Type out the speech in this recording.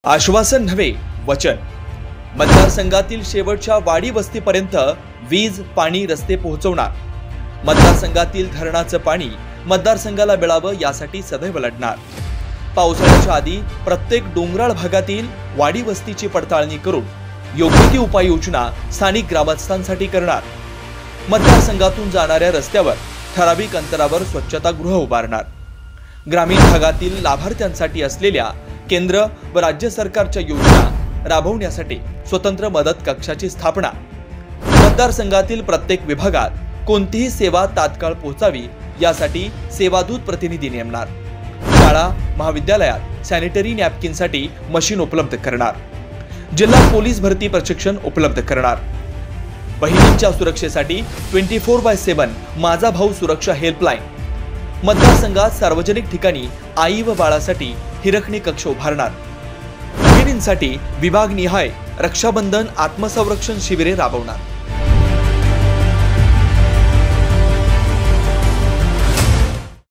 आश्वासन नव्हे वचन। मतदारसंघातील शेवटच्या वाडी वस्तीपर्यंत वीज, पाणी, रस्ते पोहोचवणार। मतदारसंघातील धरणाचं पाणी मतदारसंघाला मिळावं यासाठी सदैव लढणार। पावसाळ्याच्या आधी प्रत्येक डोंगराळ भागातील वाडी वस्तीची पडताळणी करून योग्य ती उपाययोजना स्थानिक ग्रामस्थांसाठी करणार। मतदारसंघातून जाणाऱ्या रस्त्यावर ठराविक अंतरावर स्वच्छतागृह उभारणार। ग्रामीण भागातील लाभार्थ्यांसाठी असलेल्या केंद्र व राज्य सरकारच्या योजना राबवण्यासाठी स्वतंत्र मदत कक्षाची स्थापना। मतदारसंघातील प्रत्येक विभागात कोणतीही सेवा तात्काळ पोहोचावी यासाठी सेवादूत प्रतिनिधी नेमणार। शाळा महाविद्यालयात सॅनिटरी नॅपकिनसाठी मशीन उपलब्ध करणार। जिल्हा पोलीस भरती प्रशिक्षण उपलब्ध करणार। बहिणींच्या सुरक्षेसाठी 24/7 माझा भाऊ सुरक्षा हेल्पलाईन। मतदारसंघात सार्वजनिक ठिकाणी आई व बाळासाठी हिरकणी कक्ष उभारणार। बहिणींसाठी विभागनिहाय रक्षाबंधन आत्मसंरक्षण शिबिरे राबवणार।